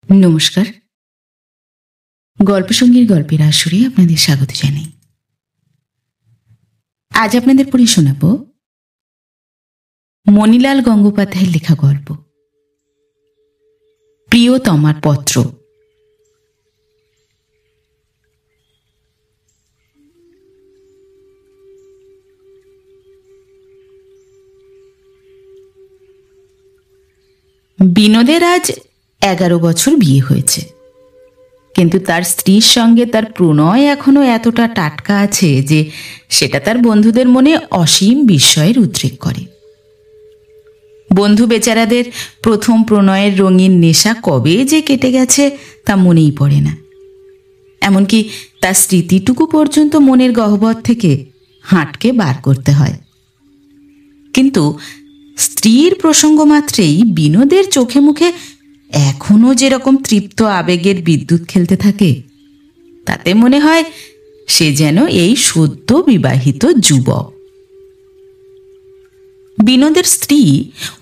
নমস্কার। গল্পসঙ্গীর গল্পের আসরে আপনাদের স্বাগত জানাই। আজ আপনাদের পড়ে শোনাব মণিলাল গঙ্গোপাধ্যায়ের লেখা গল্প প্রিয়তমার পত্র। বিনোদের আজ 11 বছর বিয়ে হয়েছে, কিন্তু তার স্ত্রীর সঙ্গে তার প্রণয় এখনো এতটা টাটকা আছে যে সেটা তার বন্ধুদের মনে অসীম বিস্ময়ের উদ্রেক করে। বন্ধু বেচারাদের প্রথম প্রণয়ের রঙিন নেশা কবে যে কেটে গেছে তা মনেই পড়ে না। এমনকি তার স্মৃতিটুকু পর্যন্ত মনের গহ্বর থেকে হাঁটকে বার করতে হয়। কিন্তু স্ত্রীর প্রসঙ্গ মাত্রেই বিনোদের চোখে মুখে এখনো যেরকম তৃপ্ত আবেগের বিদ্যুৎ খেলতে থাকে, তাতে মনে হয় সে যেন এই সদ্য বিবাহিত যুবক। বিনোদের স্ত্রী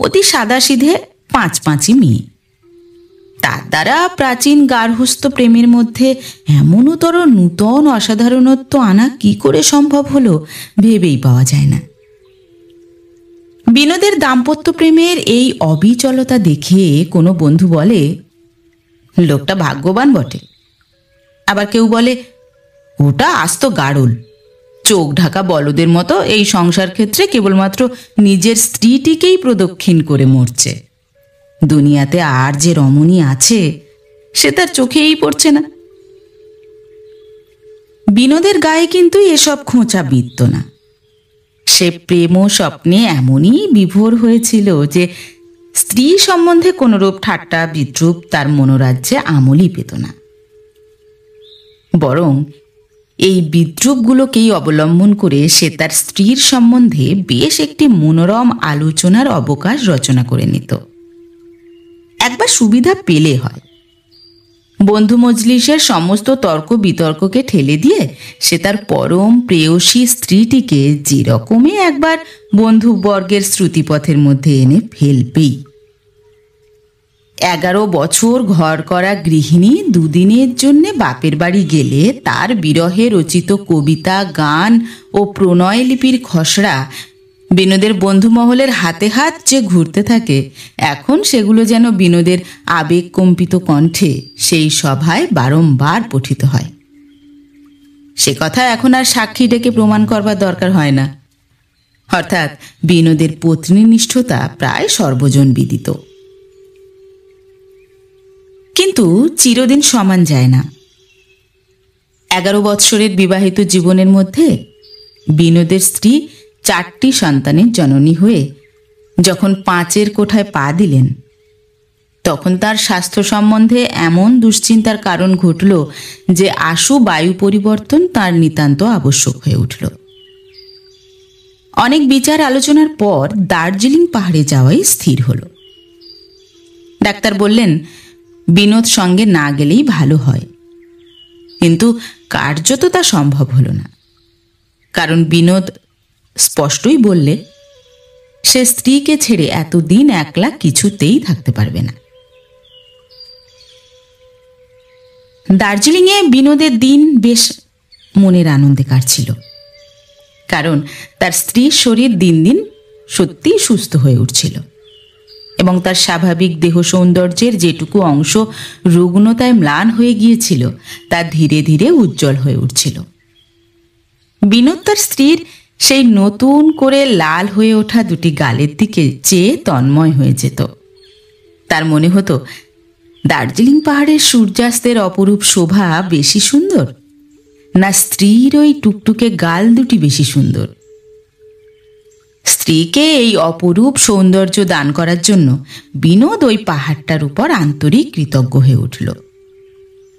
অতি সাদাসিধে পাঁচপাঁচি মেয়ে। তার দ্বারা প্রাচীন গার্হস্থ্য প্রেমের মধ্যে এমনতর নূতন অসাধারণত্ব আনা কি করে সম্ভব হলো ভেবেই পাওয়া যায় না। বিনোদের দাম্পত্য প্রেমের এই অবিচলতা দেখে কোনো বন্ধু বলে, লোকটা ভাগ্যবান বটে। আবার কেউ বলে, ওটা আস্ত গাড়ল, চোখ ঢাকা বলদের মতো এই সংসার ক্ষেত্রে কেবলমাত্র নিজের স্ত্রীটিকেই প্রদক্ষিণ করে মরছে। দুনিয়াতে আর যে রমণী আছে সে তার চোখেই পড়ছে না। বিনোদের গায়ে কিন্তু এসব খোঁচা বিঁধত না। সে প্রেম ও স্বপ্নে এমনই বিভোর হয়েছিল যে স্ত্রী সম্বন্ধে কোনরূপ ঠাট্টা বিদ্রূপ তার মনোরাজ্যে আমলই পেত না। বরং এই বিদ্রূপগুলোকেই অবলম্বন করে সে তার স্ত্রীর সম্বন্ধে বেশ একটি মনোরম আলোচনার অবকাশ রচনা করে নিত। একবার সুবিধা পেলে হয়, বন্ধু মজলিসের সমস্ত তর্ক বিতর্ককে ঠেলে দিয়ে সে তার পরম প্রেয়সী স্ত্রীটিকে যেরকমই একবার বন্ধুবর্গের শ্রুতিপথের মধ্যে এনে ফেলবেই। 11 বছর ঘর করা গৃহিণী দুদিনের জন্য বাপের বাড়ি গেলে তার বিরহে রচিত কবিতা, গান ও প্রণয় লিপির খসড়া বিনোদের বন্ধুমহলের হাতে হাত যে ঘুরতে থাকে, এখন সেগুলো যেন বিনোদের আবেগ কম্পিত কণ্ঠে সেই সভায় বারংবার পঠিত হয়। সে কথা এখন আর সাক্ষী ডেকে প্রমাণ করবার দরকার হয় না। অর্থাৎ বিনোদের পত্নীনিষ্ঠতা প্রায় সর্বজন বিদিত। কিন্তু চিরদিন সমান যায় না। 11 বৎসরের বিবাহিত জীবনের মধ্যে বিনোদের স্ত্রী 4টি সন্তানের জননী হয়ে যখন 5-এর কোঠায় পা দিলেন, তখন তার স্বাস্থ্য সম্বন্ধে এমন দুশ্চিন্তার কারণ ঘটল যে আশু বায়ু পরিবর্তন তার নিতান্ত আবশ্যক হয়ে উঠল। অনেক বিচার আলোচনার পর দার্জিলিং পাহাড়ে যাওয়াই স্থির হল। ডাক্তার বললেন, বিনোদ সঙ্গে না গেলেই ভালো হয়। কিন্তু কার্যত তা সম্ভব হল না, কারণ বিনোদ স্পষ্টই বললে সে স্ত্রীকে ছেড়ে এতদিন একলা কিছুতেই থাকতে পারবে না। দার্জিলিংয়ে বিনোদের দিন বেশ মনের আনন্দে কাটছিল, কারণ তার স্ত্রীর শরীর দিন দিন সত্যিই সুস্থ হয়ে উঠছিল এবং তার স্বাভাবিক দেহ সৌন্দর্যের যেটুকু অংশ রুগ্নতায় ম্লান হয়ে গিয়েছিল তা ধীরে ধীরে উজ্জ্বল হয়ে উঠছিল। বিনোদ তার স্ত্রীর সেই নতুন করে লাল হয়ে ওঠা দুটি গালের দিকে চেয়ে তন্ময় হয়ে যেত। তার মনে হতো, দার্জিলিং পাহাড়ের সূর্যাস্তের অপরূপ শোভা বেশি সুন্দর, না স্ত্রীর ওই টুকটুকে গাল দুটি বেশি সুন্দর। স্ত্রীকে এই অপরূপ সৌন্দর্য দান করার জন্য বিনোদ ওই পাহাড়টার উপর আন্তরিক কৃতজ্ঞ হয়ে উঠল।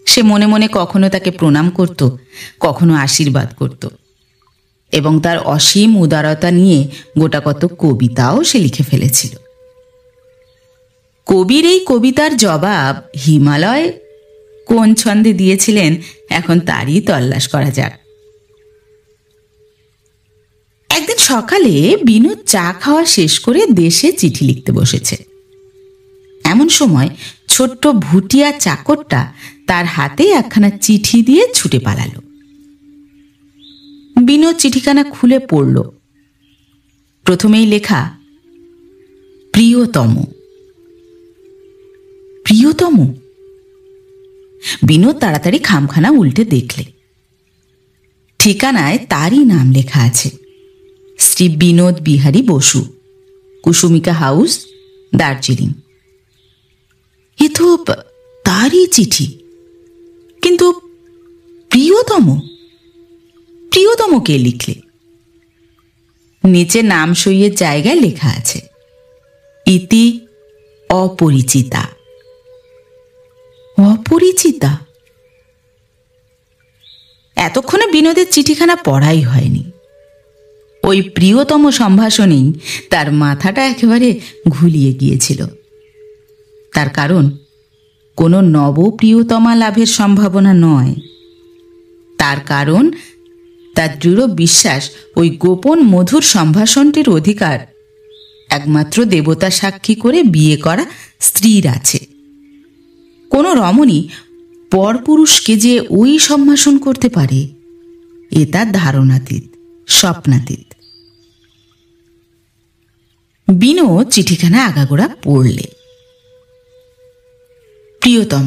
সে মনে মনে কখনো তাকে প্রণাম করত, কখনো আশীর্বাদ করত, এবং তার অসীম উদারতা নিয়ে গোটা কত কবিতাও সে লিখে ফেলেছিল। কবির এই কবিতার জবাব হিমালয় কোন ছন্দে দিয়েছিলেন এখন তারই তল্লাশ করা যাক। একদিন সকালে বিনোদ চা খাওয়া শেষ করে দেশে চিঠি লিখতে বসেছে। এমন সময় ছোট্ট ভুটিয়া চাকরটা তার হাতে একখানা চিঠি দিয়ে ছুটে পালালো। বিনোদ চিঠিখানা খুলে পড়ল। প্রথমেই লেখা, প্রিয়তম। প্রিয়তম? বিনোদ তাড়াতাড়ি খামখানা উল্টে দেখলে ঠিকানায় তারই নাম লেখা আছে, শ্রী বিনোদ বিহারী বসু, কুসুমিকা হাউস, দার্জিলিং। এ তো তারই চিঠি, কিন্তু প্রিয়তম? প্রিয়তম কে লিখলে? নিচে নাম সইয়ের জায়গায় লেখা আছে, ইতি অপরিচিতা। অপরিচিতা? এতক্ষণে বিনোদের চিঠিখানা পড়াই হয়নি। ওই প্রিয়তম সম্ভাষণেই তার মাথাটা একেবারে ঘুলিয়ে গিয়েছিল। তার কারণ কোনো নবপ্রিয়তমা লাভের সম্ভাবনা নয়, তার কারণ তার দৃঢ় বিশ্বাস ওই গোপন মধুর সম্ভাষণটির অধিকার একমাত্র দেবতা সাক্ষী করে বিয়ে করা স্ত্রীর আছে। কোনো রমণী পরপুরুষকে যে ওই সম্ভাষণ করতে পারে, এ তার ধারণাতীত, স্বপ্নাতীত। বিনোদ চিঠিখানা আগাগোড়া পড়লে। প্রিয়তম,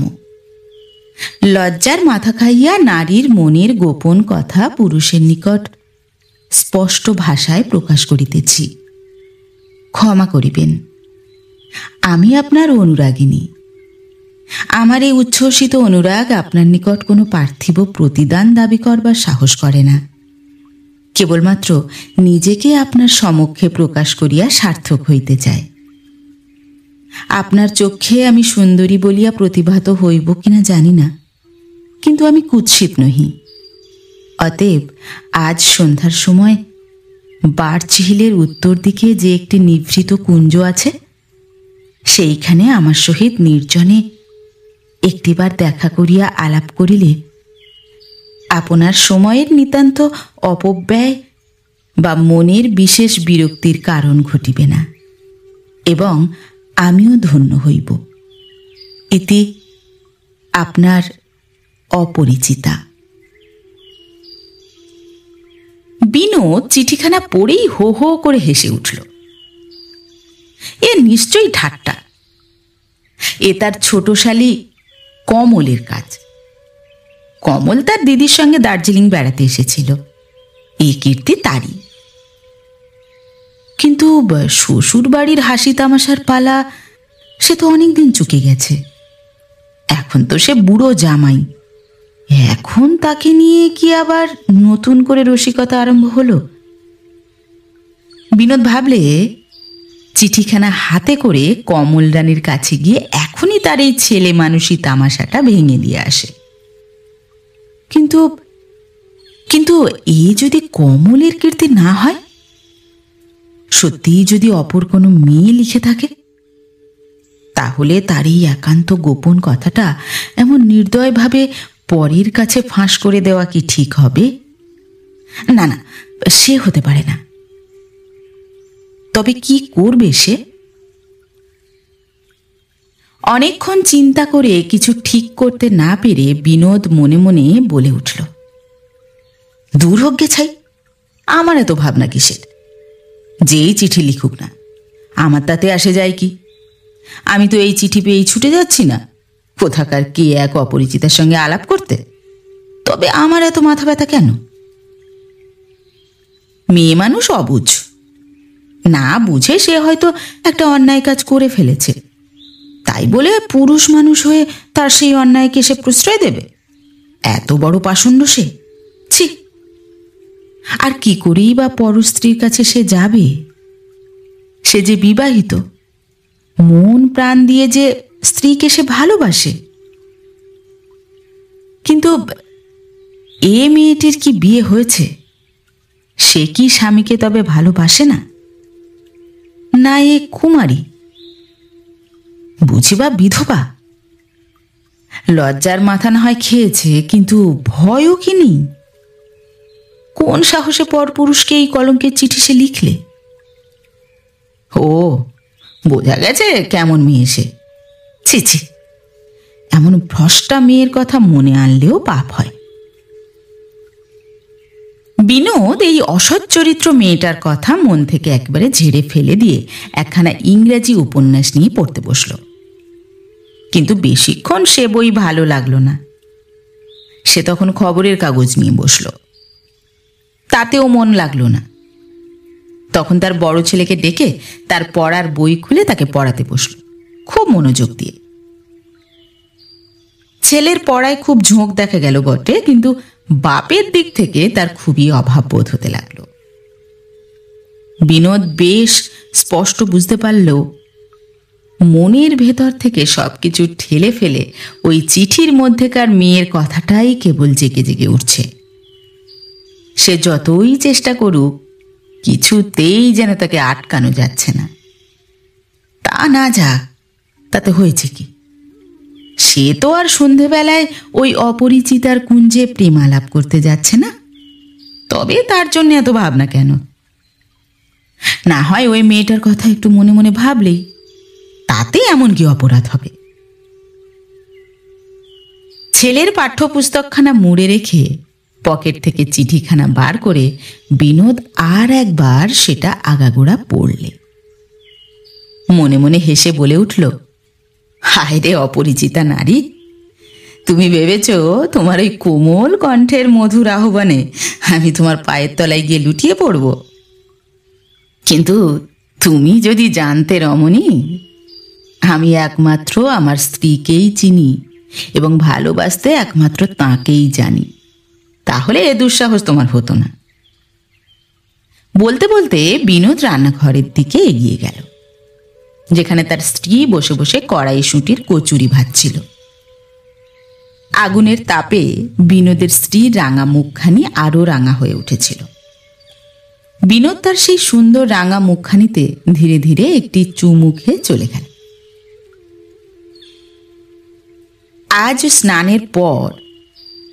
লজ্জার মাথা খাইয়া নারীর মনের গোপন কথা পুরুষের নিকট স্পষ্ট ভাষায় প্রকাশ করিতেছি, ক্ষমা করিবেন। আমি আপনার অনুরাগিনী। আমার এই উচ্ছ্বসিত অনুরাগ আপনার নিকট কোনো পার্থিব প্রতিদান দাবি করবার সাহস করে না, কেবলমাত্র নিজেকে আপনার সমক্ষে প্রকাশ করিয়া সার্থক হইতে চায়। আপনার চক্ষে আমি সুন্দরী বলিয়া প্রতিভাত হইব কিনা জানি না, কিন্তু আমি কুৎসিত নহি। অতএব আজ সন্ধ্যার সময় বারচিহিলের উত্তর দিকে যে একটি নিভৃত কুঞ্জ আছে, সেইখানে আমার সহিত নির্জনে একটিবার দেখা করিয়া আলাপ করিলে আপনার সময়ের নিতান্ত অপব্যয় বা মনের বিশেষ বিরক্তির কারণ ঘটিবে না, এবং আমিও ধন্য হইব। ইতি আপনার অপরিচিতা। বিনোদ চিঠিখানা পড়েই হো হো করে হেসে উঠল। এ নিশ্চয়ই ঠাট্টা। এ তার ছোট শালী কমলের কাজ। কমল তার দিদির সঙ্গে দার্জিলিং বেড়াতে এসেছিল, এই কীর্তি তারই। কিন্তু শ্বশুর বাড়ির হাসি তামাশার পালা সে তো অনেকদিন চুকে গেছে। এখন তো সে বুড়ো জামাই, এখন তাকে নিয়ে কি আবার নতুন করে রসিকতা আরম্ভ হলো? বিনোদ ভাবলে চিঠিখানা হাতে করে কমল রানীর কাছে গিয়ে এখনই তার এই ছেলে মানুষই তামাশাটা ভেঙে দিয়ে আসে। কিন্তু কিন্তু এই যদি কমলের কীর্তি না হয়, সত্যিই যদি অপর কোনো মেয়ে লিখে থাকে, তাহলে তার এই একান্ত গোপন কথাটা এমন নির্দয়ভাবে পরের কাছে ফাঁস করে দেওয়া কি ঠিক হবে? না না, সে হতে পারে না। তবে কি করবে সে? অনেকক্ষণ চিন্তা করে কিছু ঠিক করতে না পেরে বিনোদ মনে মনে বলে উঠল, দূর হোক গে ছাই, আমার এত ভাবনা কিসের? যেই চিঠি লিখুক না, আমার তাতে আসে যায় কি? আমি তো এই চিঠি পেয়েই ছুটে যাচ্ছি না কোথাকার কে এক অপরিচিতার সঙ্গে আলাপ করতে। তবে আমার এত মাথা ব্যথা কেন? মেয়ে মানুষ অবুঝ, না বুঝে সে হয়তো একটা অন্যায় কাজ করে ফেলেছে, তাই বলে পুরুষ মানুষ হয়ে তার সেই অন্যায়কে সে প্রশ্রয় দেবে? এত বড় পাষণ্ড সে! ছি! আর কি করেই বা পর স্ত্রীর কাছে সে যাবে? সে যে বিবাহিত, মন প্রাণ দিয়ে যে স্ত্রীকে সে ভালোবাসে। কিন্তু এ মেয়েটির কি বিয়ে হয়েছে? সে কি স্বামীকে তবে ভালোবাসে না? না এ কুমারী, বুঝিবা বিধবা? লজ্জার মাথা না হয় খেয়েছে, কিন্তু ভয়ও কি নেই? কোন সাহসে পরপুরুষকে এই কলঙ্কের চিঠি সে লিখলে? ও, বোঝা গেছে কেমন মেয়ে সে। ছি ছি, ভ্রষ্টা মেয়ের কথা মনে আনলেও পাপ হয়। বিনোদ এই অসৎ চরিত্র মেয়েটার কথা মন থেকে একবারে ঝেড়ে ফেলে দিয়ে একখানা ইংরেজি উপন্যাস নিয়ে পড়তে বসল। কিন্তু বেশিক্ষণ সে বই ভালো লাগলো না। সে তখন খবরের কাগজ নিয়ে বসল, তাতেও মন লাগলো না। তখন তার বড় ছেলেকে ডেকে তার পড়ার বই খুলে তাকে পড়াতে বসল, খুব মনোযোগ দিয়ে। ছেলের পড়ায় খুব ঝোঁক দেখা গেল বটে, কিন্তু বাপের দিক থেকে তার খুবই অভাব বোধ হতে লাগলো। বিনোদ বেশ স্পষ্ট বুঝতে পারল মনের ভেতর থেকে সবকিছু ঠেলে ফেলে ওই চিঠির মধ্যেকার মেয়ের কথাটাই কেবল জেগে জেগে উঠছে। সে যতই চেষ্টা করুক কিছুতেই যেন তাকে আটকানো যাচ্ছে না। তা না যাক, তাতে হয়েছে কি? সে তো আর সন্ধেবেলায় ওই অপরিচিতার কুঞ্জে প্রেমালাপ করতে যাচ্ছে না। তবে তার জন্য এত ভাবনা কেন? না হয় ওই মেয়েটার কথা একটু মনে মনে ভাবলেই তাতে এমন কি অপরাধ হবে? ছেলের পাঠ্যপুস্তকখানা মুড়ে রেখে পকেট থেকে চিঠিখানা বার করে বিনোদ আর একবার সেটা আগাগোড়া পড়লে। মনে মনে হেসে বলে উঠল, হায় রে অপরিচিতা নারী, তুমি ভেবেছ তোমার ওই কোমল কণ্ঠের মধুর আহ্বানে আমি তোমার পায়ের তলায় গিয়ে লুটিয়ে পড়ব? কিন্তু তুমি যদি জানতে রমণী, আমি একমাত্র আমার স্ত্রীকেই চিনি এবং ভালোবাসতে একমাত্র তাঁকেই জানি, তাহলে এ দুঃসাহস তোমার হতো না। বলতে বলতে বিনোদ রান্নাঘরের দিকে এগিয়ে গেল, যেখানে তার স্ত্রী বসে বসে কড়াইশুঁটির কচুরি ভাজছিল। আগুনের তাপে বিনোদের স্ত্রীর রাঙা মুখখানি আরো রাঙা হয়ে উঠেছিল। বিনোদ তার সেই সুন্দর রাঙা মুখখানিতে ধীরে ধীরে একটি চুমু খেয়ে চলে গেল। আজ স্নানের পর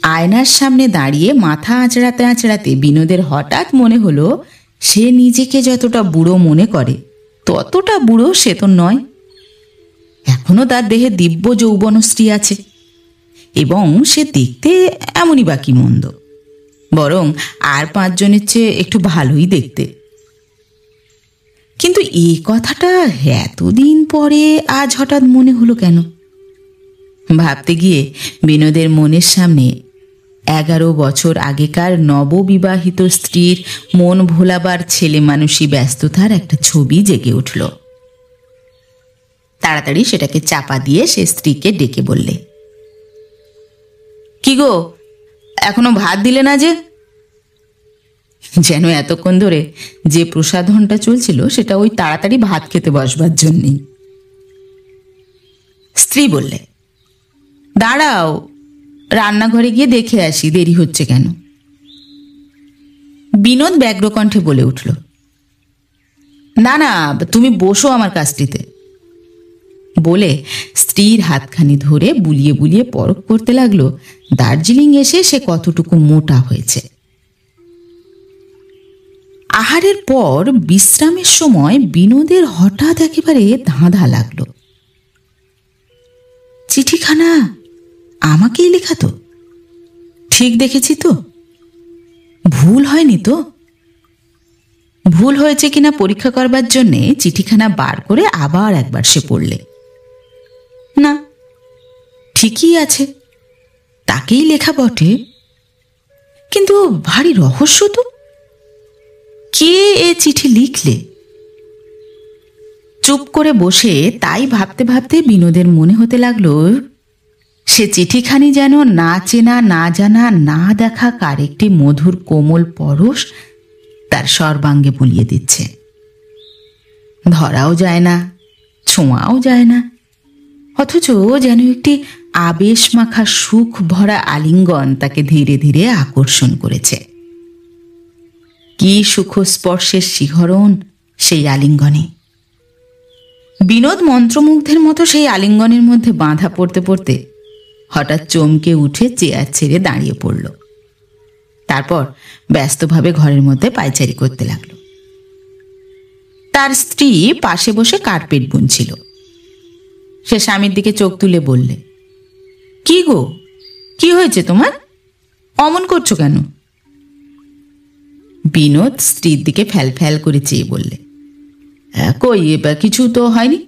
আয়নার সামনে দাঁড়িয়ে মাথা আঁচড়াতে আঁচড়াতে বিনোদের হঠাৎ মনে হলো সে নিজেকে যতটা বুড়ো মনে করে ততটা বুড়ো সে তো নয়। এখনো তার দেহে দিব্য যৌবনশ্রী আছে এবং সে দেখতে এমনই বা কি মন্দ, বরং আর 5 জনের চেয়ে একটু ভালোই দেখতে। কিন্তু এই কথাটা এতদিন পরে আজ হঠাৎ মনে হলো কেন? ভাবতে গিয়ে বিনোদের মনের সামনে 11 বছর আগেকার নববিবাহিত স্ত্রীর মন ভোলাবার ছেলে মানুষই ব্যস্ততার একটা ছবি জেগে উঠল। তাড়াতাড়ি সেটাকে চাপা দিয়ে সে স্ত্রীকে ডেকে বললে, কি গো, এখনো ভাত দিলে না যে? যেন এতক্ষণ ধরে যে প্রসাধনটা চলছিল সেটা ওই তাড়াতাড়ি ভাত খেতে বসবার জন্যই। স্ত্রী বললে, দাঁড়াও, রান্নাঘরে গিয়ে দেখে আসি, দেরি হচ্ছে কেন? বিনোদ ব্যগ্রকণ্ঠে বলে উঠল, না না, তুমি বসো আমার কাছটিতে। বলে স্ত্রীর হাতখানি ধরে বুলিয়ে বুলিয়ে পরখ করতে লাগলো দার্জিলিং এসে সে কতটুকু মোটা হয়েছে। আহারের পর বিশ্রামের সময় বিনোদের হঠাৎ একেবারে ধাঁধা লাগলো। চিঠিখানা আমাকেই লেখা তো? ঠিক দেখেছি তো? ভুল হয়নি তো? ভুল হয়েছে কিনা পরীক্ষা করবার জন্যে চিঠিখানা বার করে আবার একবার সে পড়লে, না, ঠিকই আছে, তাকেই লেখা বটে। কিন্তু ভারী রহস্য তো, কে এ চিঠি লিখলে? চুপ করে বসে তাই ভাবতে ভাবতে বিনোদের মনে হতে লাগলো সে চিঠিখানি যেন না চেনা, না জানা, না দেখা কার একটি মধুর কোমল পরশ তার সর্বাঙ্গে বুলিয়ে দিচ্ছে। ধরাও যায় না, ছোঁয়াও যায় না, অথচ যেন একটি আবেশ মাখা সুখ ভরা আলিঙ্গন তাকে ধীরে ধীরে আকর্ষণ করেছে। কি সুখস্পর্শের শিহরণ সেই আলিঙ্গনে! বিনোদ মন্ত্রমুগ্ধের মতো সেই আলিঙ্গনের মধ্যে বাঁধা পড়তে পড়তে হঠাৎ চমকে উঠে চেয়ার ছেড়ে দাঁড়িয়ে পড়ল। তারপর ব্যস্তভাবে ঘরের মধ্যে পায়চারি করতে লাগলো। তার স্ত্রী পাশে বসে কার্পেট বুনছিল। সে স্বামীর দিকে চোখ তুলে বললে, কি গো, কি হয়েছে তোমার? অমন করছো কেন? বিনোদ স্ত্রীর দিকে ফ্যাল ফ্যাল করে চেয়ে বললে, কই কিছু তো হয়নি,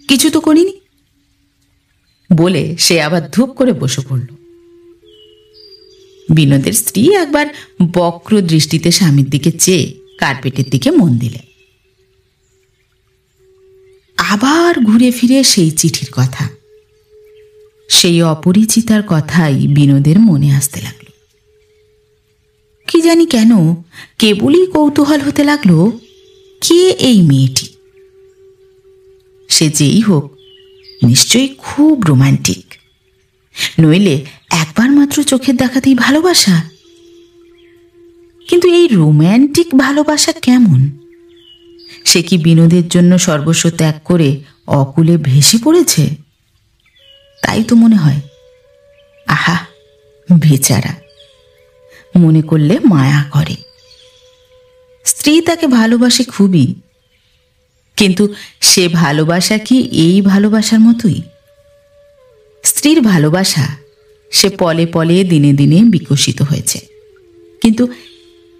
কিছু তো করিনি বলে সে আবার ধূপ করে বসে পড়ল। বিনোদের স্ত্রী একবার বক্র দৃষ্টিতে স্বামীর দিকে চেয়ে কার্পেটের দিকে মন দিলে। আবার ঘুরে ফিরে সেই চিঠির কথা, সেই অপরিচিতার কথাই বিনোদের মনে আসতে লাগলো। কি জানি কেন কেবলই কৌতূহল হতে লাগলো, কে এই মেয়েটি? সে যেই হোক নিশ্চয়ই খুব রোমান্টিক, নইলে একবার মাত্র চোখের দেখাতেই ভালোবাসা। কিন্তু এই রোম্যান্টিক ভালোবাসা কেমন? সে কি বিনোদের জন্য সর্বস্ব ত্যাগ করে অকুলে ভেসে পড়েছে? তাই তো মনে হয়। আহা, বেচারা, মনে করলে মায়া করে। স্ত্রী তাকে ভালোবাসে খুবই, কিন্তু সে ভালোবাসা কি এই ভালোবাসার মতোই? স্ত্রীর ভালোবাসা সে পলে পলে দিনে দিনে বিকশিত হয়েছে, কিন্তু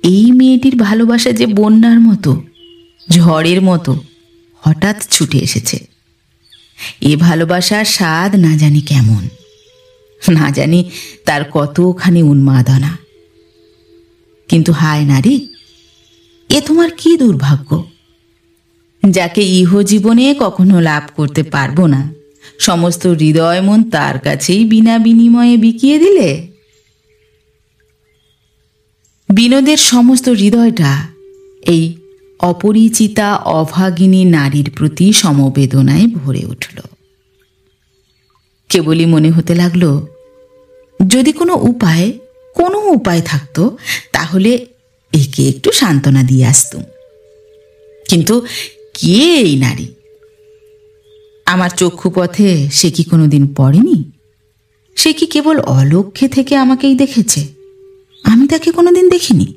এই মেয়েটির ভালোবাসা যে বন্যার মতো, ঝড়ের মতো হঠাৎ ছুটে এসেছে। এ ভালোবাসার স্বাদ না জানি কেমন, না জানি তার কতখানি উন্মাদনা। কিন্তু হায় নারী, এ তোমার কি দুর্ভাগ্য, যাকে ইহজীবনে কখনো লাভ করতে পারবো না, সমস্ত হৃদয় মন তার কাছেই বিনা বিনিময়ে বিকিয়ে দিলে। বিনোদের সমস্ত হৃদয়টা এই অপরিচিতা অভাগিনী নারীর প্রতি সমবেদনায় ভরে উঠল। কেবলই মনে হতে লাগলো, যদি কোনো উপায় থাকতো তাহলে একে একটু সান্ত্বনা দিয়ে আসতুম। কিন্তু কে এই নারী? আমার চক্ষুপথে সে কি কোনোদিন পড়েনি? সে কি কেবল অলক্ষ্যে থেকে আমাকেই দেখেছে? আমি তাকে কোনোদিন দেখিনি।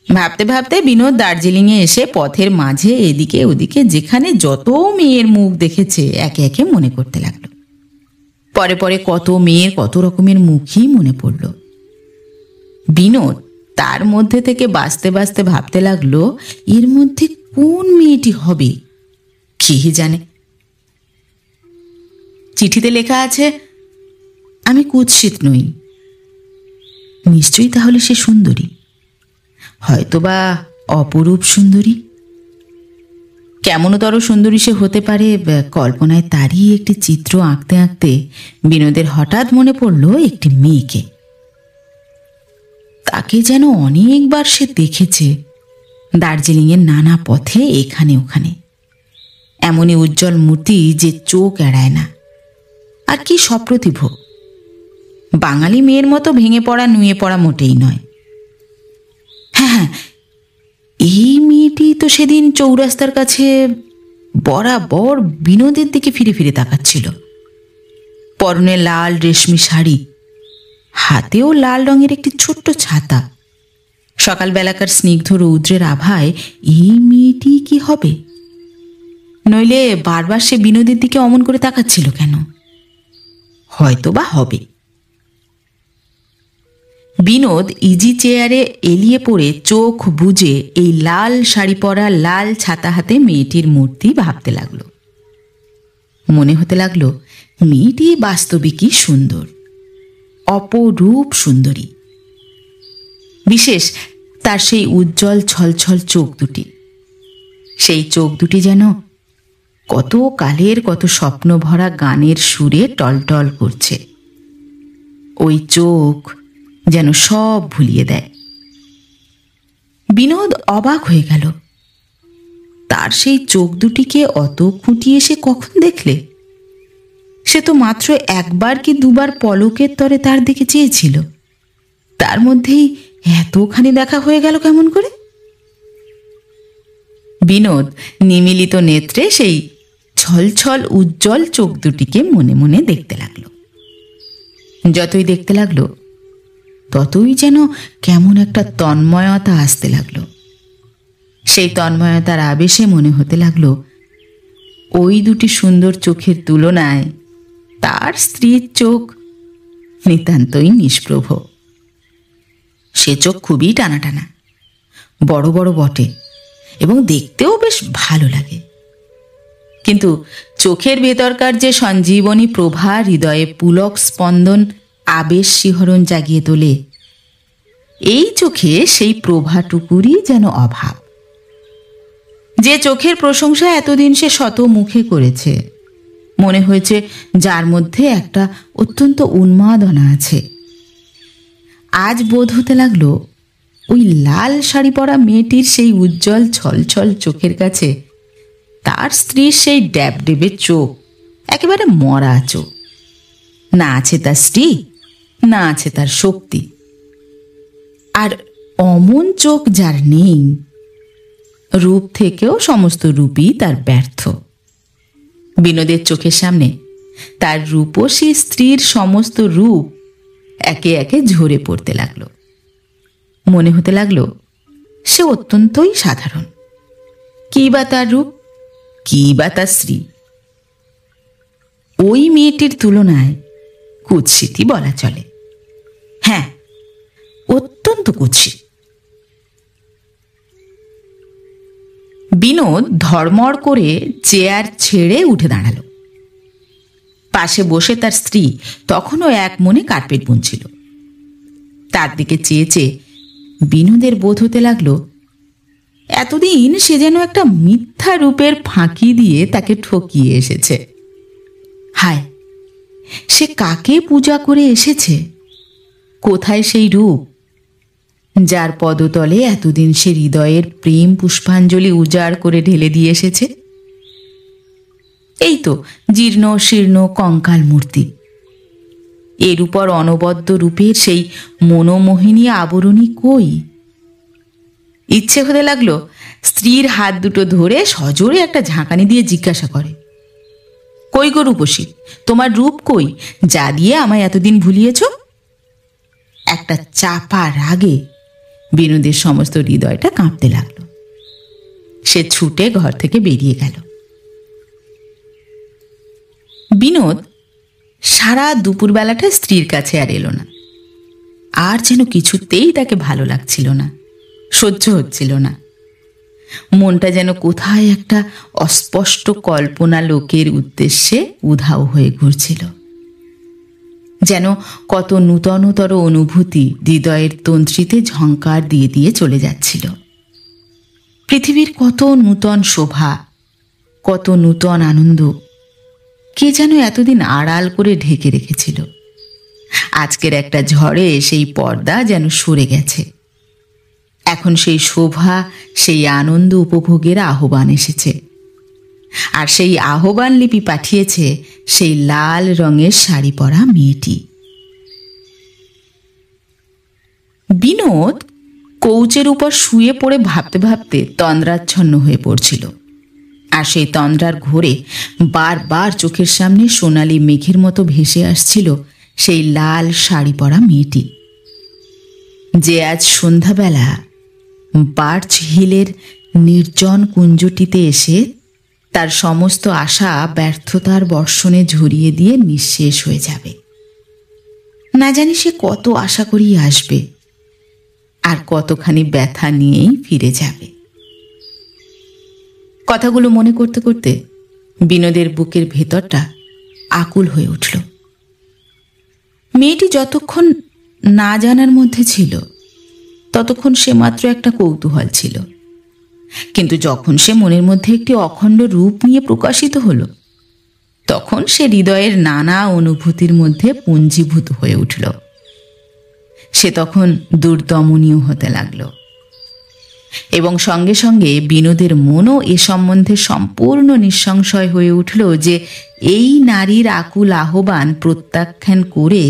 ভাবতে ভাবতে বিনোদ দার্জিলিংয়ে এসে পথের মাঝে এদিকে ওদিকে যেখানে যত মেয়ের মুখ দেখেছে একে একে মনে করতে লাগলো। পরে পরে কত মেয়ের কত রকমের মুখই মনে পড়ল। বিনোদ তার মধ্যে থেকে বাঁচতে বাঁচতে ভাবতে লাগলো, এর মধ্যে কোন মেয়েটি হবে কে জানে। চিঠিতে লেখা আছে, আমি কুৎসিত নই। নিশ্চয়ই তাহলে সে সুন্দরী, হয়তোবা অপরূপ সুন্দরী। কেমনতর সুন্দরী সে হতে পারে, কল্পনায় তারই একটি চিত্র আঁকতে আঁকতে বিনোদের হঠাৎ মনে পড়ল একটি মেয়েকে। তাকে যেন অনেকবার সে দেখেছে দার্জিলিংয়ের নানা পথে, এখানে ওখানে। এমনই উজ্জ্বল মূর্তি যে চোখ এড়ায় না। আর কি সপ্রতিভ! বাঙালি মেয়ের মতো ভেঙে পড়া নুয়ে পড়া মোটেই নয়। হ্যাঁ, এই মেয়েটি তো সেদিন চৌরাস্তার কাছে বরাবর বিনোদের দিকে ফিরে ফিরে তাকাচ্ছিল। পরনে লাল রেশমি শাড়ি, হাতেও লাল রঙের একটি ছোট্ট ছাতা। সকালবেলাকার স্নিগ্ধ রৌদ্রের আভায় এই মেয়েটি কি হবে? নইলে বারবার সে বিনোদের দিকে অমন করে তাকাচ্ছিল কেন? হয়তো বা হবে। বিনোদ ইজি চেয়ারে এলিয়ে পড়ে চোখ বুজে এই লাল শাড়ি পরা লাল ছাতা হাতে মেয়েটির মূর্তি ভাবতে লাগলো। মনে হতে লাগলো, মেয়েটি বাস্তবিকই সুন্দর, অপরূপ সুন্দরী। বিশেষ তার সেই উজ্জ্বল ছলছল চোখ দুটি। সেই চোখ দুটি যেন কত কালের কত স্বপ্ন ভরা গানের সুরে টলটল করছে। ওই চোখ যেন সব ভুলিয়ে দেয়। বিনোদ অবাক হয়ে গেল। তার সেই চোখ দুটিকে অত খুঁটিয়ে সে কখন দেখলে? সে তো মাত্র একবার কি দুবার পলকের তরে তার দিকে চেয়েছিল, তার মধ্যেই এতখানি দেখা হয়ে গেল কেমন করে? বিনোদ নিমিলিত নেত্রে সেই ছলছল উজ্জ্বল চোখ দুটিকে মনে মনে দেখতে লাগলো। যতই দেখতে লাগলো ততই যেন কেমন একটা তন্ময়তা আসতে লাগলো। সেই তন্ময়তার আবেশে মনে হতে লাগলো, ওই দুটি সুন্দর চোখের তুলনায় তার স্ত্রীর চোখ নিতান্তই নিষ্প্রভ। সে চোখ খুবই টানা টানা, বড় বড় বটে, এবং দেখতেও বেশ ভালো লাগে। কিন্তু চোখের ভেতরকার যে সঞ্জীবনী প্রভা হৃদয়ে পুলক স্পন্দন, আবেশ শিহরণ জাগিয়ে তোলে, এই চোখে সেই প্রভাটুকুরই যেন অভাব। যে চোখের প্রশংসা এতদিন সে শত মুখে করেছে, মনে হয়েছে যার মধ্যে একটা অত্যন্ত উন্মাদনা আছে, আজ বোধ হতে লাগলো ওই লাল শাড়ি পরা মেয়েটির সেই উজ্জ্বল ছলছল চোখের কাছে তার স্ত্রীর সেই ড্যাবডেবে চোখ একেবারে মরা চোখ। না আছে তার স্ত্রী, না আছে তার শক্তি। আর অমন চোখ যার নেই, রূপ থেকেও সমস্ত রূপই তার ব্যর্থ। বিনোদের চোখের সামনে তার রূপসী স্ত্রীর সমস্ত রূপ একে একে ঝরে পড়তে লাগলো। মনে হতে লাগলো সে অত্যন্তই সাধারণ। কি বা তার রূপ, কি বা তার স্ত্রী, ওই মেয়েটির তুলনায় কুৎসিতই বলা চলে। হ্যাঁ, অত্যন্ত কুৎসিত। বিনোদ ধর্মড় করে চেয়ার ছেড়ে উঠে দাঁড়ালো। পাশে বসে তার স্ত্রী তখনও এক মনে কার্পেট বুনছিল। তার দিকে চেয়ে চেয়ে বিনোদের বোধ হতে লাগলো এতদিন সে যেন একটা মিথ্যা রূপের ফাঁকি দিয়ে তাকে ঠকিয়ে এসেছে। হায়, সে কাকে পূজা করে এসেছে? কোথায় সেই রূপ যার পদতলে এতদিন সে হৃদয়ের প্রেম পুষ্পাঞ্জলি উজাড় করে ঢেলে দিয়ে এসেছে? এই তো জীর্ণ শীর্ণ কঙ্কাল মূর্তি। এর উপর অনবদ্য রূপের সেই মনোমোহিনী আবরণী কই? ইচ্ছে হতে লাগলো স্ত্রীর হাত দুটো ধরে সজোরে একটা ঝাঁকানি দিয়ে জিজ্ঞাসা করে, কই গো রূপসী, তোমার রূপ কই, যা দিয়ে আমায় এতদিন ভুলিয়েছ? একটা চাপা রাগে বিনোদের সমস্ত হৃদয়টা কাঁপতে লাগলো। সে ছুটে ঘর থেকে বেরিয়ে গেল। বিনোদ সারা দুপুরবেলাটা স্ত্রীর কাছে আর এলো না। আর যেন কিছুতেই তাকে ভালো লাগছিল না, সহ্য হচ্ছিল না। মনটা যেন কোথায় একটা অস্পষ্ট কল্পনা লোকের উদ্দেশ্যে উধাও হয়ে ঘুরছিল। যেন কত নূতনতর অনুভূতি হৃদয়ের তন্ত্রীতে ঝংকার দিয়ে দিয়ে চলে যাচ্ছিল। পৃথিবীর কত নূতন শোভা, কত নূতন আনন্দ কে যেন এতদিন আড়াল করে ঢেকে রেখেছিল। আজকের একটা ঝড়ে সেই পর্দা যেন সরে গেছে। এখন সেই শোভা, সেই আনন্দ উপভোগের আহ্বান এসেছে। আর সেই আহ্বান লিপি পাঠিয়েছে সেই লাল রঙের শাড়ি পরা মেয়েটি। বিনোদ কৌচের উপর শুয়ে পড়ে ভাবতে ভাবতে তন্দ্রাচ্ছন্ন হয়ে পড়ছিল। আর সেই তন্দ্রার ঘোরে বারবার চোখের সামনে সোনালি মেঘের মতো ভেসে আসছিল সেই লাল শাড়ি পরা মেয়েটি, যে আজ সন্ধ্যাবেলা বার্চ হিলের নির্জন কুঞ্জটিতে এসে তার সমস্ত আশা ব্যর্থতার বর্ষণে ঝরিয়ে দিয়ে নিঃশেষ হয়ে যাবে। না জানি সে কত আশা করিয়ে আসবে, আর কতখানি ব্যথা নিয়েই ফিরে যাবে। কথাগুলো মনে করতে করতে বিনোদের বুকের ভেতরটা আকুল হয়ে উঠল। মেয়েটি যতক্ষণ না জানার মধ্যে ছিল ততক্ষণ সে মাত্র একটা কৌতূহল ছিল, কিন্তু যখন সে মনের মধ্যে একটি অখণ্ড রূপ নিয়ে প্রকাশিত হলো, তখন সে হৃদয়ের নানা অনুভূতির মধ্যে পুঞ্জীভূত হয়ে উঠল। সে তখন দুর্দমনীয় হতে লাগল, এবং সঙ্গে সঙ্গে বিনোদের মনও এ সম্বন্ধে সম্পূর্ণ নিঃসংশয় হয়ে উঠল যে এই নারীর আকুল আহ্বান প্রত্যাখ্যান করে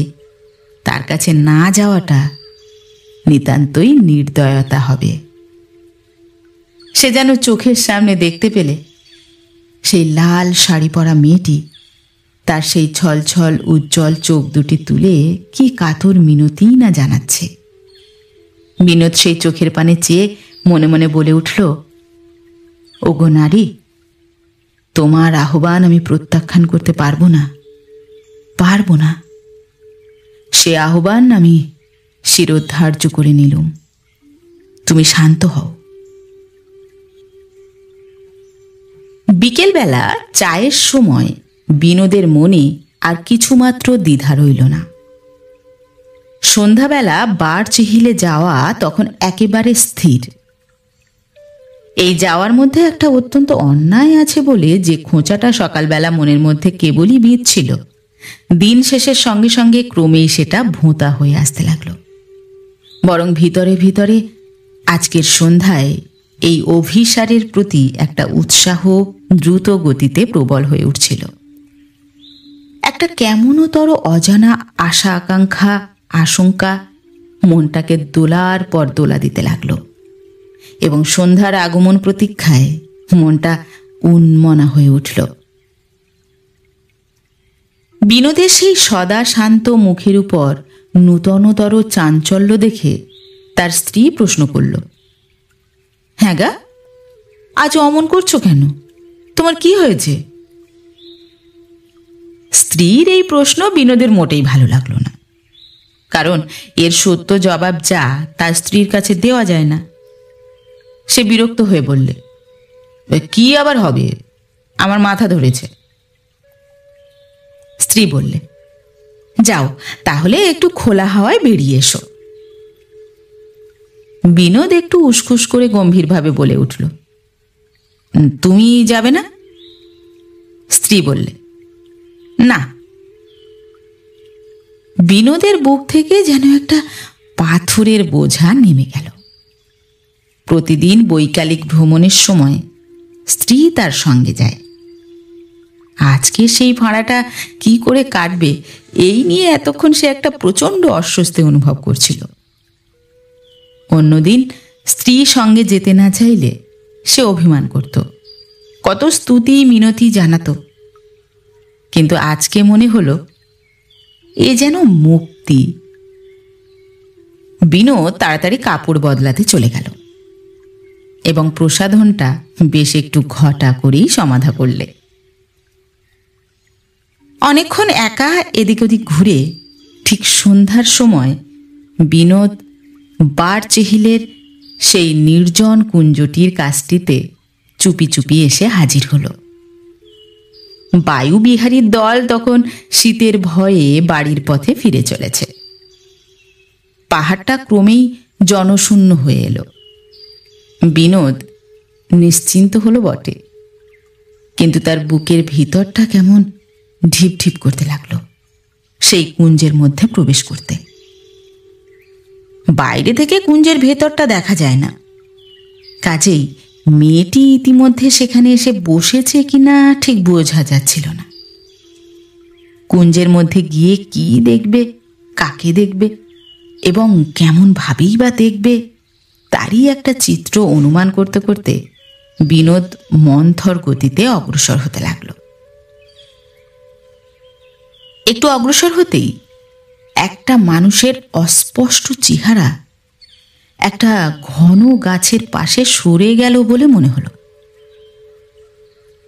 তার কাছে না যাওয়াটা নিতান্তই নির্দয়তা হবে। সে যেন চোখের সামনে দেখতে পেলে সেই লাল শাড়ি পরা মেয়েটি তার সেই ছলছল উজ্জ্বল চোখ দুটি তুলে কি কাতর মিনতিই না জানাচ্ছে। বিনোদ সেই চোখের পানে চেয়ে মনে মনে বলে উঠল, ওগো নারী, তোমার আহ্বান আমি প্রত্যাখ্যান করতে পারবো না। পারবো না। সে আহ্বান আমি শিরোধার্য করে নিলুম। তুমি শান্ত হও। বিকেলবেলা চায়ের সময় বিনোদের মনে আর কিছুমাত্র দ্বিধা রইল না। সন্ধ্যাবেলা বার চিহিলে যাওয়া তখন একেবারে স্থির। এই যাওয়ার মধ্যে একটা অত্যন্ত অন্যায় আছে বলে যে খোঁচাটা সকালবেলা মনের মধ্যে কেবলই বিঁধছিল, দিন শেষের সঙ্গে সঙ্গে ক্রমেই সেটা ভোঁতা হয়ে আসতে লাগল। বরং ভিতরে ভিতরে আজকের সন্ধ্যায় এই অভিসারের প্রতি একটা উৎসাহ দ্রুত গতিতে প্রবল হয়ে উঠছিল। একটা কেমনতর অজানা আশা আকাঙ্ক্ষা আশঙ্কা মনটাকে দোলার পর দোলা দিতে লাগলো এবং সন্ধ্যার আগমন প্রতীক্ষায় মনটা উন্মনা হয়ে উঠল। বিনোদের সেই সদা শান্ত মুখের উপর নূতনতর চাঞ্চল্য দেখে তার স্ত্রী প্রশ্ন করল, হ্যাঁ গা, আজ অমন করছো কেন? তোমার কি হয়েছে? স্ত্রীর এই প্রশ্ন বিনোদের মোটেই ভালো লাগলো না, কারণ এর সত্য জবাব যা তার স্ত্রীর কাছে দেওয়া যায় না। সে বিরক্ত হয়ে বললে, কি আবার হবে, আমার মাথা ধরেছে। স্ত্রী বললে, যাও তাহলে একটু খোলা হাওয়ায় বেরিয়ে এসো। বিনোদ একটু উসখুস করে গম্ভীরভাবে বলে উঠল, তুমি যাবে না? স্ত্রী বললে, না। বিনোদের বুক থেকে যেন একটা পাথরের বোঝা নেমে গেল। প্রতিদিন বৈকালিক ভ্রমণের সময় স্ত্রী তার সঙ্গে যায়। আজকে সেই ভাড়াটা কি করে কাটবে এই নিয়ে এতক্ষণ সে একটা প্রচণ্ড অস্বস্তি অনুভব করছিল। অন্যদিন স্ত্রী সঙ্গে যেতে না চাইলে সে অভিমান করত, কত স্তুতি মিনতি জানাতো, কিন্তু আজকে মনে হলো এ যেন মুক্তি। বিনোদ তাড়াতাড়ি কাপড় বদলাতে চলে গেল এবং প্রসাধনটা বেশ একটু ঘটা করেই সমাধা করলে। অনেকক্ষণ একা এদিক ওদিক ঘুরে ঠিক সন্ধ্যার সময় বিনোদ বার চেহিলের সেই নির্জন কুঞ্জটির কাছটিতে চুপি চুপি এসে হাজির হলো। বায়ুবিহারীর দল তখন শীতের ভয়ে বাড়ির পথে ফিরে চলেছে। পাহাড়টা ক্রমেই জনশূন্য হয়ে এলো। বিনোদ নিশ্চিন্ত হলো বটে, কিন্তু তার বুকের ভিতরটা কেমন ঢিপ ঢিপ করতে লাগলো সেই কুঞ্জের মধ্যে প্রবেশ করতে। বাইরে থেকে কুঞ্জের ভেতরটা দেখা যায় না, কাজেই মেয়েটি ইতিমধ্যে সেখানে এসে বসেছে কিনা ঠিক বোঝা যাচ্ছিল না। কুঞ্জের মধ্যে গিয়ে কি দেখবে, কাকে দেখবে এবং কেমন ভাবেই বা দেখবে, তারই একটা চিত্র অনুমান করতে করতে বিনোদ মন্থর গতিতে অগ্রসর হতে লাগল। একটু অগ্রসর হতেই একটা মানুষের অস্পষ্ট চেহারা একটা ঘন গাছের পাশে সরে গেল বলে মনে হলো।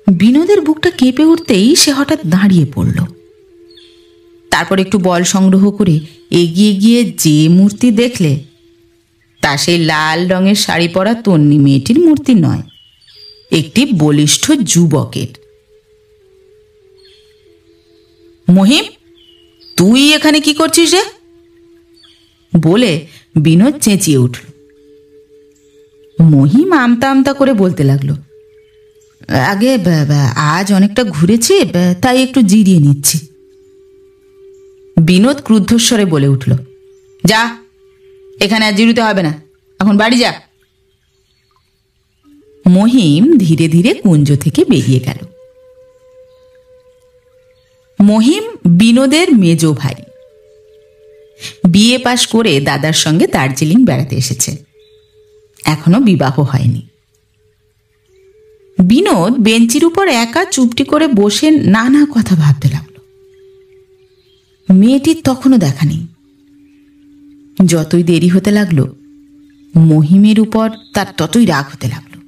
বিনোদের বুকটা কেঁপে উঠতেই সে হঠাৎ দাঁড়িয়ে পড়ল। তারপর একটু বল সংগ্রহ করে এগিয়ে গিয়ে যে মূর্তি দেখলে তা সেই লাল রঙের শাড়ি পরা তন্নি মেয়েটির মূর্তি নয়, একটি বলিষ্ঠ যুবকের। মহিম, তুই এখানে কি করছিস রে? বলে বিনোদ চেঁচিয়ে উঠল। মহিম আমতা আমতা করে বলতে লাগলো, আগে আজ অনেকটা ঘুরেছি, তাই একটু জিরিয়ে নিচ্ছি। বিনোদ ক্রুদ্ধস্বরে বলে উঠল, যা, এখানে আর জিরুতে হবে না, এখন বাড়ি যা। মহিম ধীরে ধীরে কুঞ্জ থেকে বেরিয়ে গেল। মহিম বিনোদের মেজ ভাই, বিএ পাশ করে দাদার সঙ্গে দার্জিলিং বেড়াতে এসেছে, এখনো বিবাহ হয়নি। বিনোদ বেঞ্চির উপর একা চুপটি করে বসে নানা কথা ভাবতে লাগলো। মেয়েটির তখনও দেখা নেই। যতই দেরি হতে লাগলো মহিমের উপর তার ততই রাগ হতে লাগলো,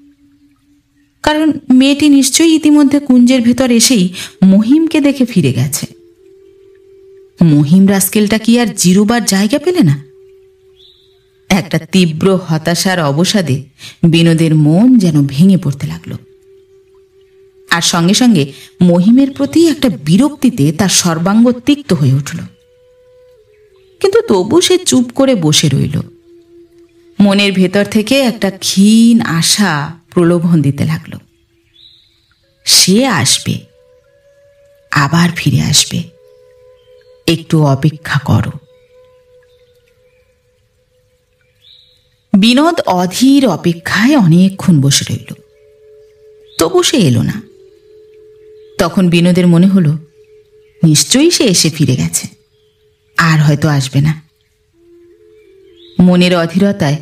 কারণ মেয়েটি নিশ্চয়ই ইতিমধ্যে কুঞ্জের ভেতর এসেই মহিমকে দেখে ফিরে গেছে। মহিম রাস্কেলটা কি আর জিরোবার জায়গা পেলে না? একটা তীব্র হতাশার অবসাদে বিনোদের মন যেন ভেঙে পড়তে লাগলো। আর সঙ্গে সঙ্গে মহিমের প্রতি একটা বিরক্তিতে তার সর্বাঙ্গ তিক্ত হয়ে উঠল। কিন্তু তবু সে চুপ করে বসে রইল। মনের ভেতর থেকে একটা ক্ষীণ আশা প্রলোভন দিতে লাগলো। সে আসবে, আবার ফিরে আসবে, একটু অপেক্ষা করো। বিনোদ অধীর অপেক্ষায় অনেকক্ষণ বসে রইল, তবু সে এলো না। তখন বিনোদের মনে হলো নিশ্চয়ই সে এসে ফিরে গেছে, আর হয়তো আসবে না। মনের অধীরতায়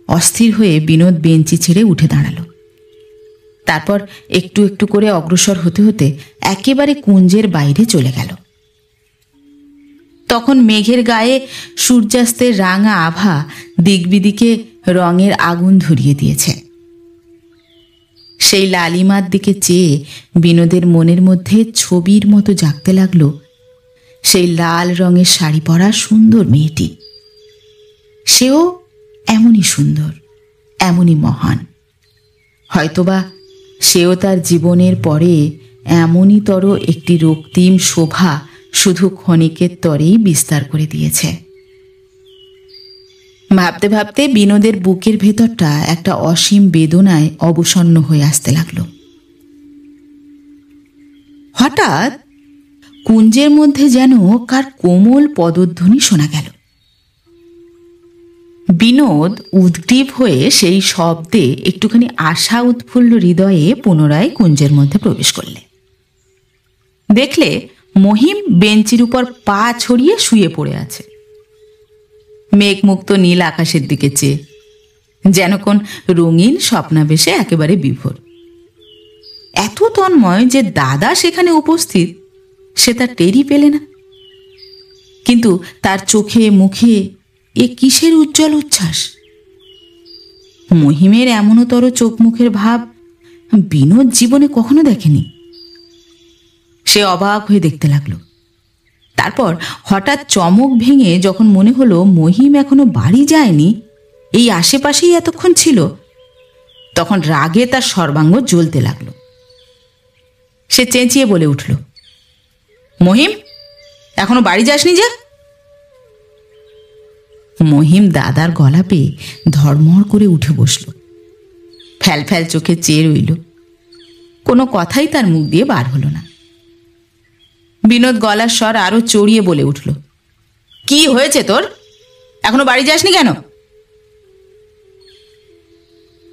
অস্থির হয়ে বিনোদ বেঞ্চি ছেড়ে উঠে দাঁড়ালো। তারপর একটু একটু করে অগ্রসর হতে হতে একেবারে কুঞ্জের বাইরে চলে গেল। তখন মেঘের গায়ে সূর্যাস্তের রাঙা আভা দিকবিদিকে রঙের আগুন ধরিয়ে দিয়েছে। সেই লালিমার দিকে চেয়ে বিনোদের মনের মধ্যে ছবির মতো জাগতে লাগলো সেই লাল রঙের শাড়ি পরা সুন্দর মেয়েটি। সেও এমনই সুন্দর, এমনই মহান। হয়তোবা সেও তার জীবনের পরে এমনইতর একটি রক্তিম শোভা শুধু ক্ষণিকের তরেই বিস্তার করে দিয়েছে। ভাবতে ভাবতে বিনোদের বুকের ভেতরটা একটা অসীম বেদনায় অবসন্ন হয়ে আসতে লাগলো। হঠাৎ কুঞ্জের মধ্যে যেন কার কোমল পদধ্বনি শোনা গেল। বিনোদ উদ্গ্রীব হয়ে সেই শব্দে একটুখানি আশা উৎফুল্ল হৃদয়ে পুনরায় কুঞ্জের মধ্যে প্রবেশ করলে। দেখলে মহিম বেঞ্চির উপর পা ছড়িয়ে শুয়ে পড়ে আছে, মেঘমুক্ত নীল আকাশের দিকে চেয়ে, যেন কোন রঙিন স্বপ্নাবেশে একেবারে বিভোর। এত তন্ময় যে দাদা সেখানে উপস্থিত সে তার টেরই পেলে না। কিন্তু তার চোখে মুখে এ কিসের উজ্জ্বল উচ্ছ্বাস! মহিমের এমনতর চোখ মুখের ভাব বিনোদ জীবনে কখনো দেখেনি। সে অবাক হয়ে দেখতে লাগলো। তারপর হঠাৎ চমক ভেঙে যখন মনে হলো মহিম এখনো বাড়ি যায়নি, এই আশেপাশেই এতক্ষণ ছিল, তখন রাগে তার সর্বাঙ্গ জ্বলতে লাগলো। সে চেঁচিয়ে বলে উঠল, মহিম, এখনো বাড়ি যাসনি যে? মহিম দাদার গলা পেয়ে ধড়মড় করে উঠে বসল, ফ্যাল ফ্যাল চোখে চেয়ে রইল। কোনো কথাই তার মুখ দিয়ে বার হলো না। বিনোদ গলার স্বর আরো চড়িয়ে বলে উঠল, কি হয়েছে তোর? এখনো বাড়ি যাসনি কেন?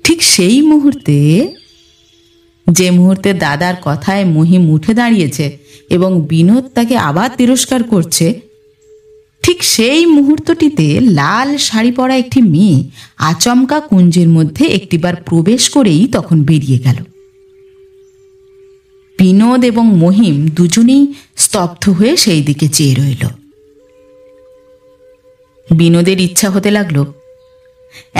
ঠিক সেই মুহূর্তে, যে মুহূর্তে দাদার কথায় মহিম উঠে দাঁড়িয়েছে এবং বিনোদ তাকে আবার তিরস্কার করছে, ঠিক সেই মুহূর্তটিতে লাল শাড়ি পরা একটি মেয়ে আচমকা কুঞ্জের মধ্যে একটিবার প্রবেশ করেই তখন বেরিয়ে গেল। বিনোদ এবং মহিম দুজনেই স্তব্ধ হয়ে সেই দিকে চেয়ে রইল। বিনোদের ইচ্ছা হতে লাগলো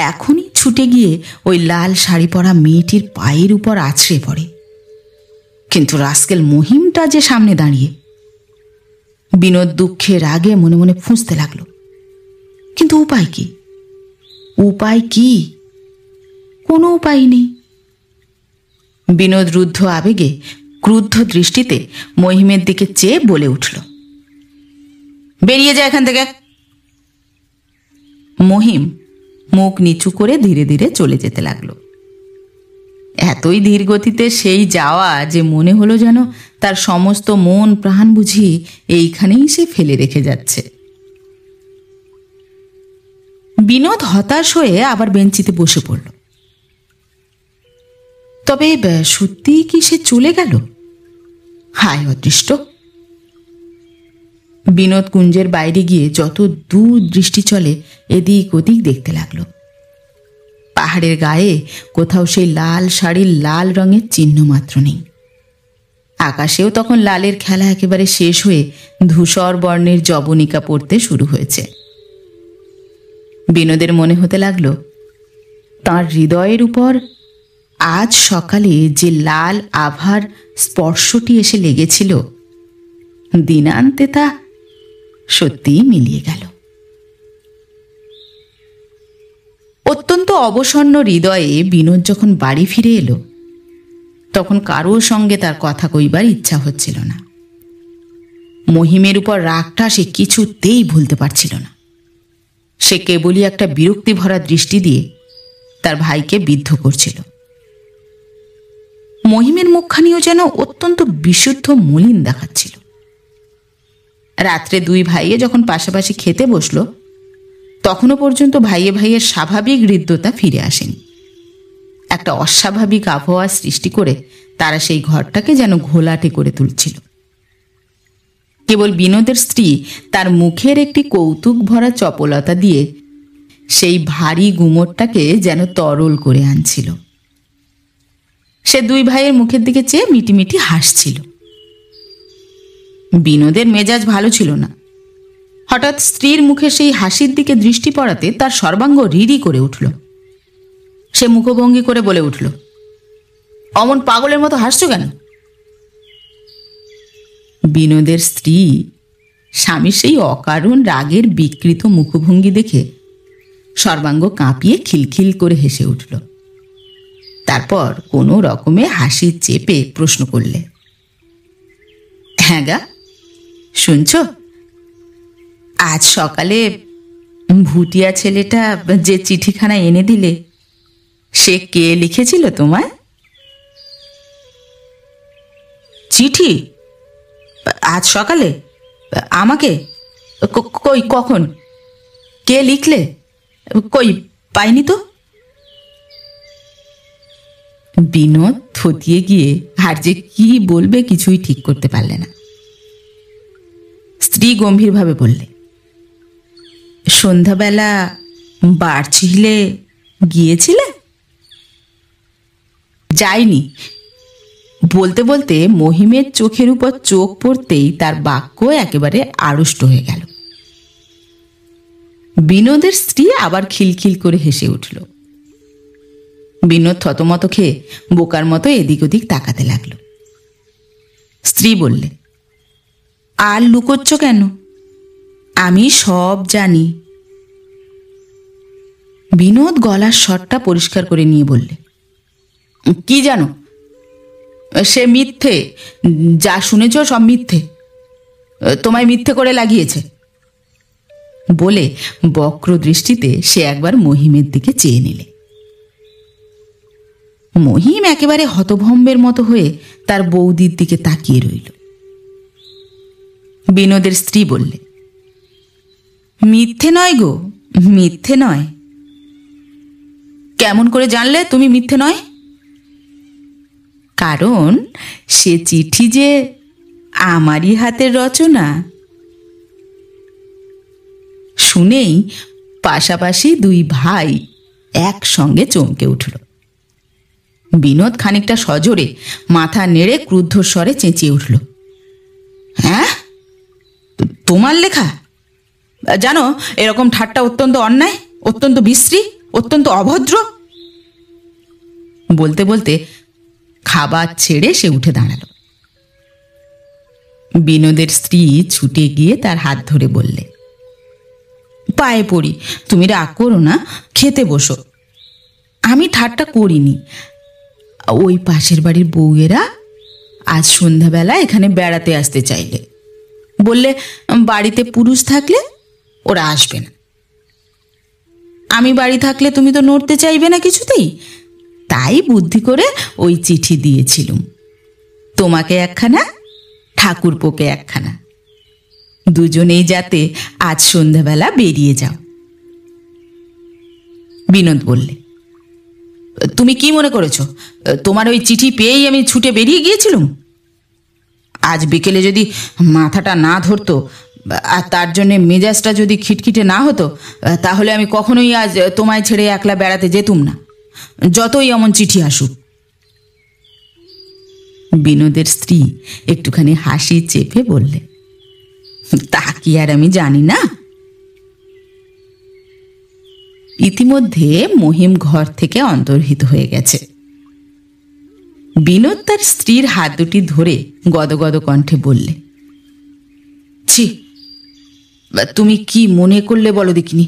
এখনই ছুটে গিয়ে ওই লাল শাড়ি পরা মেয়েটির পায়ের উপর আছড়ে পড়ে। কিন্তু রাস্কেল মহিমটা যে সামনে দাঁড়িয়ে। বিনোদ দুঃখে রাগে মনে মনে ফুঁসতে লাগলো। কিন্তু উপায় কি? উপায় কি? কোনো উপায় নেই। বিনোদ রুদ্ধ আবেগে ক্রুদ্ধ দৃষ্টিতে মহিমের দিকে চেয়ে বলে উঠল, বেরিয়ে যায় এখান থেকে। মহিম মুখ নিচু করে ধীরে ধীরে চলে যেতে লাগলো। এতই ধীর গতিতে সেই যাওয়া যে মনে হলো যেন তার সমস্ত মন প্রাণ বুঝিয়ে এইখানেই সে ফেলে রেখে যাচ্ছে। বিনোদ হতাশ হয়ে আবার বেঞ্চিতে বসে পড়ল। তবে সত্যিই কি সে চলে গেল? হায় অদৃষ্ট! বিনোদ কুঞ্জের বাইরে গিয়ে যত দূর দৃষ্টি চলে এদিক ওদিক দেখতে লাগলো। পাহাড়ের গায়ে কোথাও সেই লাল শাড়ির লাল রঙের চিহ্ন মাত্র নেই। আকাশেও তখন লালের খেলা একেবারে শেষ হয়ে ধূসর বর্ণের জবনিকা পড়তে শুরু হয়েছে। বিনোদের মনে হতে লাগলো তাঁর হৃদয়ের উপর আজ সকালে যে লাল আভার স্পর্শটি এসে লেগেছিল, দিনান্তে তা সত্যিই মিলিয়ে গেল। অত্যন্ত অবসন্ন হৃদয়ে বিনোদ যখন বাড়ি ফিরে এলো, তখন কারোর সঙ্গে তার কথা কইবার ইচ্ছা হচ্ছিল না। মহিমের উপর রাগটা সে কিছুতেই ভুলতে পারছিল না। সে কেবলই একটা বিরক্তি ভরা দৃষ্টি দিয়ে তার ভাইকে বিদ্ধ করছিল। মহিমের মুখখানিও যেন অত্যন্ত বিশুদ্ধ মলিন দেখাচ্ছিল। রাত্রে দুই ভাইয়ে যখন পাশাপাশি খেতে বসলো, তখনও পর্যন্ত ভাইয়ে ভাইয়ের স্বাভাবিক হৃদ্যতা ফিরে আসেনি। একটা অস্বাভাবিক আবহাওয়া সৃষ্টি করে তারা সেই ঘরটাকে যেন ঘোলাটে করে তুলছিল। কেবল বিনোদের স্ত্রী তার মুখের একটি কৌতুক ভরা চপলতা দিয়ে সেই ভারী গুমোটটাকে যেন তরল করে আনছিল। সে দুই ভাইয়ের মুখের দিকে চেয়ে মিটিমিটি হাসছিল। বিনোদের মেজাজ ভালো ছিল না। হঠাৎ স্ত্রীর মুখে সেই হাসির দিকে দৃষ্টি পড়াতে তার সর্বাঙ্গ রিরি করে উঠল। সে মুখভঙ্গি করে বলে উঠল, অমন পাগলের মতো হাসছো কেন? বিনোদের স্ত্রী স্বামীর সেই অকারণ রাগের বিকৃত মুখভঙ্গি দেখে সর্বাঙ্গ কাঁপিয়ে খিলখিল করে হেসে উঠল। তারপর কোনো রকমে হাসি চেপে প্রশ্ন করলে, হ্যাঁ গা, শুনছ? আজ সকালে ভুটিয়া ছেলেটা যে চিঠিখানা এনে দিলে, সে কে লিখেছিল তোমায়? চিঠি? আজ সকালে? আমাকে? কই, কখন? কে লিখলে? কই, পাইনি তো। বিনোদ থতিয়ে গিয়ে আর যে কি বলবে কিছুই ঠিক করতে পারলে না। স্ত্রী গম্ভীরভাবে বললে, সন্ধ্যাবেলা বাড়ছিলে গিয়েছিলে? যাইনি। বলতে বলতে মহিমের চোখের উপর চোখ পড়তেই তার বাক্য একেবারে আড়ষ্ট হয়ে গেল। বিনোদের স্ত্রী আবার খিলখিল করে হেসে উঠল। বিনোদ থতমত খেয়ে বোকার মতো এদিক ওদিক তাকাতে লাগলো। স্ত্রী বললে, আর লুকোচ্ছ কেন? আমি সব জানি। বিনোদ গলার স্বরটা পরিষ্কার করে নিয়ে বললে, কি জানো? সে মিথ্যে, যা শুনেছ সব মিথ্যে, তোমায় মিথ্যে করে লাগিয়েছে। বলে বক্র দৃষ্টিতে সে একবার মহিমের দিকে চেয়ে নিলে। মহিম একেবারে হতভম্বের মতো হয়ে তার বৌদির দিকে তাকিয়ে রইল। বিনোদের স্ত্রী বললে, মিথ্যে নয় গো, মিথ্যে নয়। কেমন করে জানলে তুমি মিথ্যে নয়? কারণ সে চিঠি যে আমারই হাতের রচনা। শুনেই পাশাপাশি দুই ভাই একসঙ্গে চমকে উঠল। বিনোদ খানিকটা সজোরে মাথা নেড়ে ক্রুদ্ধ স্বরে চেঁচিয়ে উঠল, হ্যাঁ, তোমার লেখা? জানো, এরকম ঠাট্টা অত্যন্ত অন্যায়, অত্যন্ত বিশ্রী, অত্যন্ত অভদ্র। বলতে বলতে খাবার ছেড়ে সে উঠে দাঁড়ালো। বিনোদের স্ত্রী ছুটে গিয়ে তার হাত ধরে বললে, পায়ে পড়ি, তুমি রাগ করো না, খেতে বসো। আমি ঠাট্টা করিনি। ওই পাশের বাড়ির বউয়েরা আজ সন্ধ্যাবেলা এখানে বেড়াতে আসতে চাইলে, বললে বাড়িতে পুরুষ থাকলে ওরা আসবে না। আমি বাড়ি থাকলে তুমি তো নড়তে চাইবে না কিছুতেই, তাই বুদ্ধি করে ওই চিঠি দিয়েছিলুম। তোমাকে একখানা, ঠাকুরপোকে একখানা, দুজনেই যাতে আজ সন্ধ্যাবেলা বেরিয়ে যাও। বিনোদ বললে, তুমি কি মনে করেছ তোমার ওই চিঠি পেয়েই আমি ছুটে বেরিয়ে গিয়েছিলুম? আজ বিকেলে যদি মাথাটা না ধরতো আর তার জন্যে মেজাজটা যদি খিটখিটে না হতো, তাহলে আমি কখনোই আজ তোমায় ছেড়ে একলা বেড়াতে যেতুম না, যতই এমন চিঠি আসুক। বিনোদের স্ত্রী একটুখানি হাসি চেপে বললে, তা কি আর আমি জানি না? ইতিমধ্যে মহিম ঘর থেকে অন্তর্হিত হয়ে গেছে। বিনোদ তার স্ত্রীর হাত দুটি ধরে গদগদ কণ্ঠে বললে, ছি, তুমি কি মনে করলে বলো দেখিনি?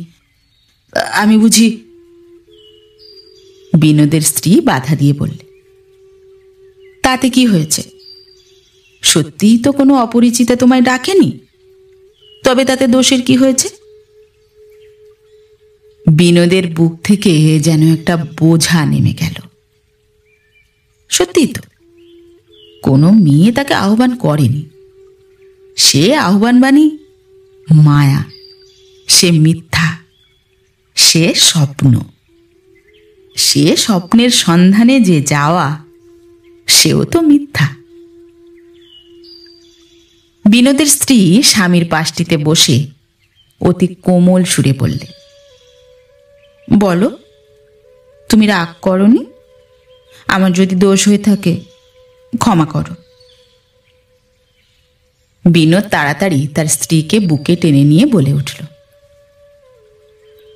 আমি বুঝি? বিনোদের স্ত্রী বাধা দিয়ে বললে। তাতে কি হয়েছে? সত্যিই তো কোনো অপরিচিতা তোমায় ডাকেনি, তবে তাতে দোষের কি হয়েছে? বিনোদের বুক থেকে যেন একটা বোঝা নেমে গেল। সত্যিই তো কোনো মেয়ে তাকে আহ্বান করেনি। সে আহ্বানবাণী মায়া, সে মিথ্যা, সে স্বপ্ন। সে স্বপ্নের সন্ধানে যে যাওয়া, সেও তো মিথ্যা। বিনোদের স্ত্রী স্বামীর পাশটিতে বসে অতি কোমল সুরে বললে, বলো, তুমি রাগ করনি? আমার যদি দোষ হয়ে থাকে ক্ষমা করো। বিনোদ তাড়াতাড়ি তার স্ত্রীকে বুকে টেনে নিয়ে বলে উঠল,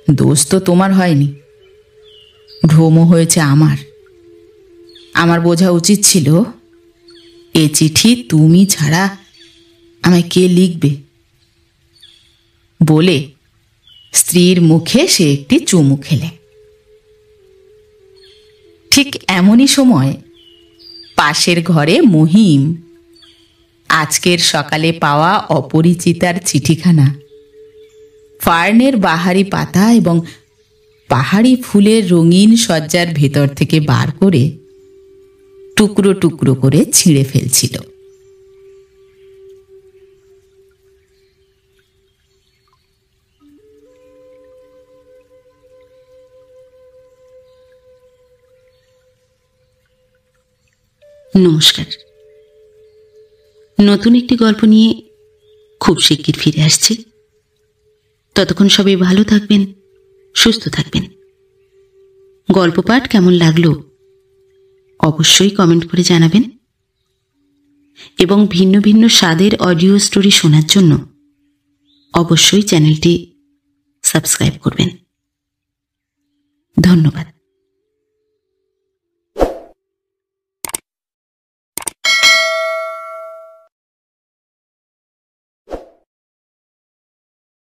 দোষ তো তোমার হয়নি, ভ্রম হয়েছে আমার। আমার বোঝা উচিত ছিল এ চিঠি তুমি ছাড়া আমায় কে লিখবে। বলে স্ত্রীর মুখে সে একটি চুমু খেলে। ঠিক এমনই সময় পাশের ঘরে মহিম আজকের সকালে পাওয়া অপরিচিতার চিঠিখানা ফার্নের বাহারি পাতা এবং পাহাড়ি ফুলের রঙিন সজ্জার ভেতর থেকে বার করে টুকরো টুকরো করে ছিঁড়ে ফেলছিল। নমস্কার। নতুন একটি গল্প নিয়ে খুব শিগগির ফিরে আসছি। ততক্ষণ সবাই ভালো থাকবেন, সুস্থ থাকবেন। গল্প পাঠ কেমন লাগলো অবশ্যই কমেন্ট করে জানাবেন এবং ভিন্ন ভিন্ন স্বাদের অডিও স্টোরি শোনার জন্য অবশ্যই চ্যানেলটি সাবস্ক্রাইব করবেন। ধন্যবাদ।